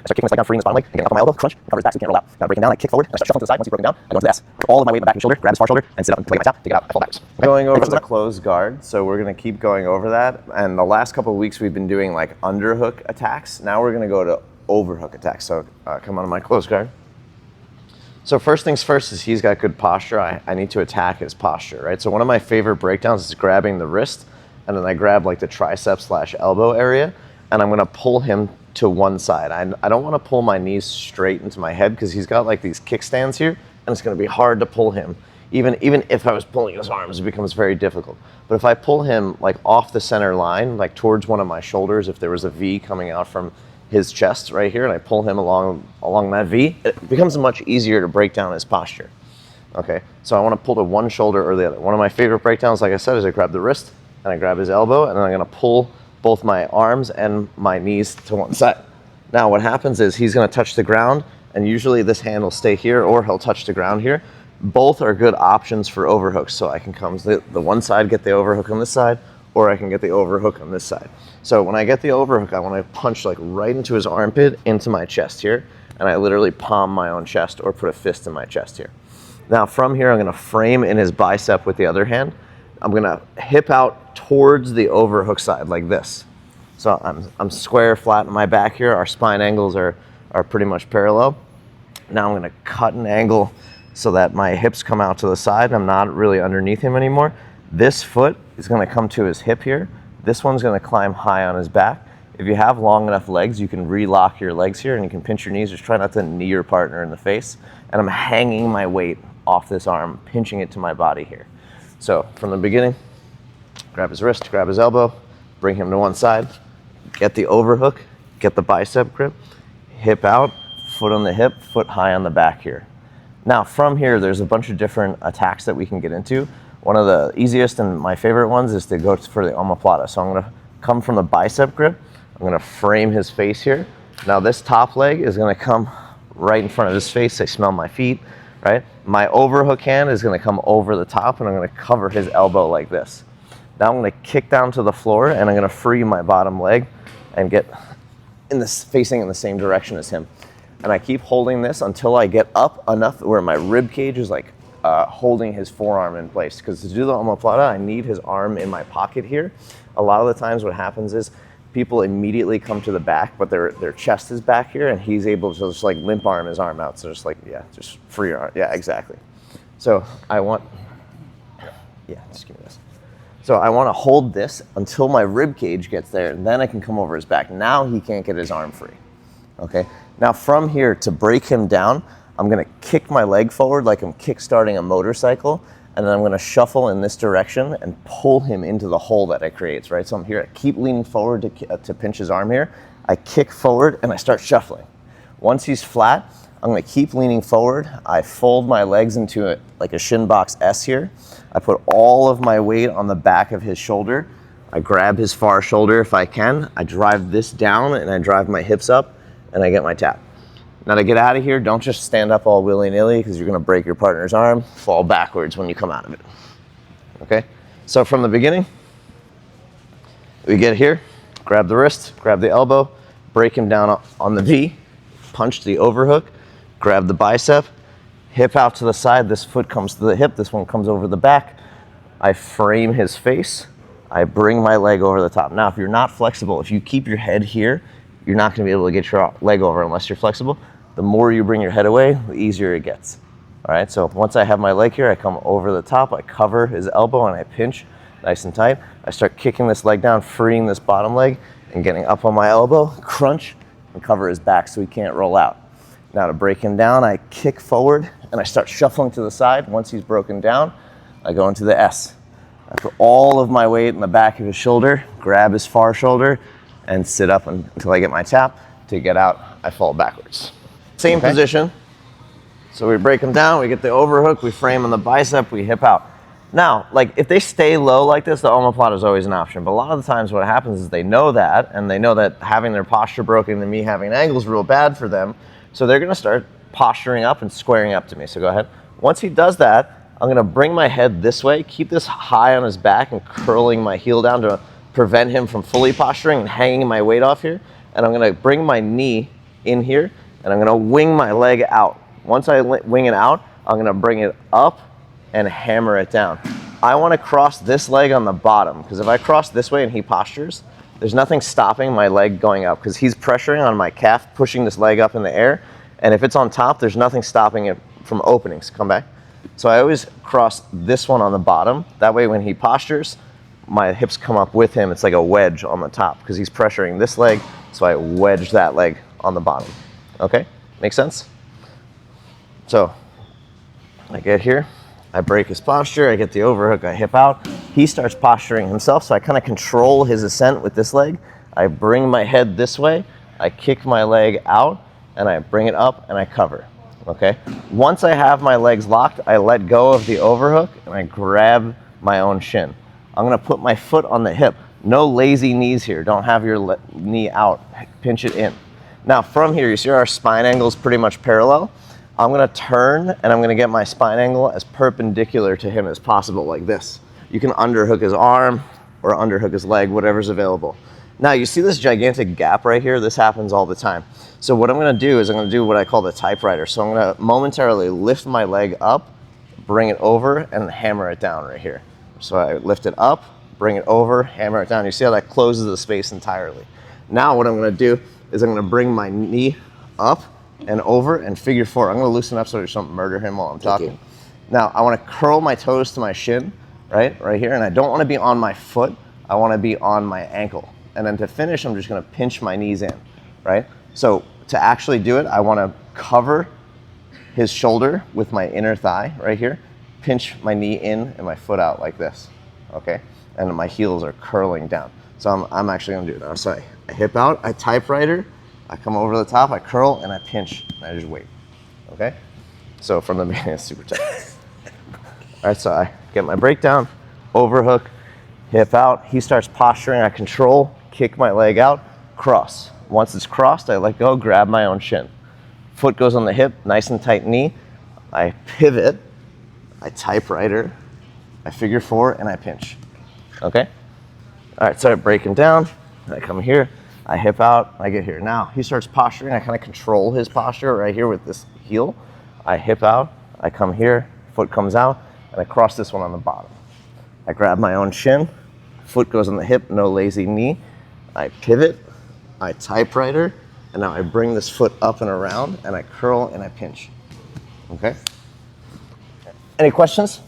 start kicking my leg down, freeing this bottom leg, and getting up on my elbow, crunch, and cover his back so he can't roll out. Now breaking down, I kick forward, and I start shuffling to the side. Once he's broken down, I go into the S. Put all of my weight in the back of his shoulder, grab his far shoulder, and sit up until I get my tap to get out. I fall backwards. Okay? Going over the closed guard, so we're going to keep going over that. And the last couple of weeks we've been doing like underhook attacks. Now we're going to go to overhook attacks. So come on to my closed guard. So first things first is he's got good posture. I need to attack his posture, right? So one of my favorite breakdowns is grabbing the wrist, and then I grab like the tricep / elbow area, and I'm gonna pull him to one side. I don't wanna pull my knees straight into my head because he's got like these kickstands here, and it's gonna be hard to pull him. Even if I was pulling his arms, it becomes very difficult. But if I pull him like off the center line, like towards one of my shoulders, if there was a V coming out from his chest right here, and I pull him along that V, it becomes much easier to break down his posture. Okay, so I want to pull to one shoulder or the other. One of my favorite breakdowns, like I said, is I grab the wrist and I grab his elbow, and then I'm going to pull both my arms and my knees to one side. Now what happens is he's going to touch the ground, and usually this hand will stay here or he'll touch the ground here. Both are good options for overhooks, so I can come to the one side, get the overhook on this side, or I can get the overhook on this side. So when I get the overhook, I want to punch like right into his armpit, into my chest here, and I literally palm my own chest or put a fist in my chest here. Now from here, I'm going to frame in his bicep with the other hand. I'm going to hip out towards the overhook side like this. So I'm square, flat in my back here. Our spine angles are pretty much parallel. Now I'm going to cut an angle so that my hips come out to the side. I'm not really underneath him anymore. This foot is going to come to his hip here. This one's going to climb high on his back. If you have long enough legs, you can relock your legs here and you can pinch your knees. Just try not to knee your partner in the face. And I'm hanging my weight off this arm, pinching it to my body here. So from the beginning, grab his wrist, grab his elbow, bring him to one side, get the overhook, get the bicep grip, hip out, foot on the hip, foot high on the back here. Now from here, there's a bunch of different attacks that we can get into. One of the easiest and my favorite ones is to go for the Omoplata. So I'm going to come from the bicep grip. I'm going to frame his face here. Now this top leg is going to come right in front of his face. I smell my feet, right? My overhook hand is going to come over the top, and I'm going to cover his elbow like this. Now I'm going to kick down to the floor, and I'm going to free my bottom leg and get facing in the same direction as him. And I keep holding this until I get up enough where my rib cage is like holding his forearm in place. Because to do the Omoplata, I need his arm in my pocket here. A lot of the times what happens is people immediately come to the back, but their chest is back here, and he's able to just like limp arm his arm out. So just like, yeah, just free your arm. Yeah, exactly. So just give me this. So I want to hold this until my rib cage gets there, and then I can come over his back. Now he can't get his arm free. Okay. Now from here, to break him down, I'm going to kick my leg forward like I'm kick-starting a motorcycle, and then I'm going to shuffle in this direction and pull him into the hole that it creates, right? So I'm here, I keep leaning forward to pinch his arm here. I kick forward and I start shuffling. Once he's flat, I'm going to keep leaning forward. I fold my legs into like a shin box S here. I put all of my weight on the back of his shoulder. I grab his far shoulder if I can. I drive this down and I drive my hips up, and I get my tap. Now to get out of here, don't just stand up all willy-nilly, because you're going to break your partner's arm. Fall backwards when you come out of it. Okay? So from the beginning, we get here, grab the wrist, grab the elbow, break him down on the V, punch the overhook, grab the bicep, hip out to the side. This foot comes to the hip. This one comes over the back. I frame his face. I bring my leg over the top. Now, if you're not flexible, if you keep your head here, you're not going to be able to get your leg over unless you're flexible. The more you bring your head away, the easier it gets. All right, so once I have my leg here, I come over the top, I cover his elbow, and I pinch nice and tight. I start kicking this leg down, freeing this bottom leg, and getting up on my elbow, crunch, and cover his back so he can't roll out. Now to break him down, I kick forward, and I start shuffling to the side. Once he's broken down, I go into the S. I put all of my weight in the back of his shoulder, grab his far shoulder, and sit up until I get my tap. To get out, I fall backwards. Same position. So we break them down, we get the overhook, we frame on the bicep, we hip out. Now, like if they stay low like this, the Omoplata is always an option. But a lot of the times what happens is they know that, and they know that having their posture broken and me having an angle is real bad for them. So they're gonna start posturing up and squaring up to me. So go ahead. Once he does that, I'm gonna bring my head this way, keep this high on his back and curling my heel down to prevent him from fully posturing and hanging my weight off here. And I'm gonna bring my knee in here, and I'm gonna wing my leg out. Once I wing it out, I'm gonna bring it up and hammer it down. I wanna cross this leg on the bottom, because if I cross this way and he postures, there's nothing stopping my leg going up, because he's pressuring on my calf, pushing this leg up in the air, and if it's on top, there's nothing stopping it from opening. So come back. So I always cross this one on the bottom. That way when he postures, my hips come up with him. It's like a wedge on the top because he's pressuring this leg, so I wedge that leg on the bottom. Okay, make sense? So I get here, I break his posture, I get the overhook, I hip out. He starts posturing himself, so I kind of control his ascent with this leg. I bring my head this way, I kick my leg out, and I bring it up and I cover. Okay, once I have my legs locked, I let go of the overhook and I grab my own shin. I'm gonna put my foot on the hip. No lazy knees here. Don't have your knee out. Pinch it in. Now from here, you see our spine angle is pretty much parallel. I'm gonna turn and I'm gonna get my spine angle as perpendicular to him as possible, like this. You can underhook his arm or underhook his leg, whatever's available. Now you see this gigantic gap right here? This happens all the time. So what I'm gonna do is I'm gonna do what I call the typewriter. So I'm gonna momentarily lift my leg up, bring it over, and hammer it down right here. So I lift it up, bring it over, hammer it down. You see how that closes the space entirely. Now what I'm gonna do is I'm gonna bring my knee up and over and figure four. I'm gonna loosen up so I just don't murder him while I'm talking. Now I wanna curl my toes to my shin, right here, and I don't wanna be on my foot, I wanna be on my ankle. And then to finish, I'm just gonna pinch my knees in, right? So to actually do it, I wanna cover his shoulder with my inner thigh right here, pinch my knee in and my foot out like this, okay? And my heels are curling down. So I'm actually gonna do it now. So I hip out, I typewriter, I come over the top, I curl, and I pinch, and I just wait, okay? So from the beginning, it's super tight. All right, so I get my breakdown, overhook, hip out, he starts posturing, I control, kick my leg out, cross. Once it's crossed, I let go, grab my own shin. Foot goes on the hip, nice and tight knee. I pivot, I typewriter, I figure four, and I pinch, okay? All right, so I break him down, I come here, I hip out, I get here. Now, he starts posturing, I kind of control his posture right here with this heel. I hip out, I come here, foot comes out, and I cross this one on the bottom. I grab my own shin, foot goes on the hip, no lazy knee. I pivot, I typewriter, and now I bring this foot up and around, and I curl and I pinch, okay? Any questions?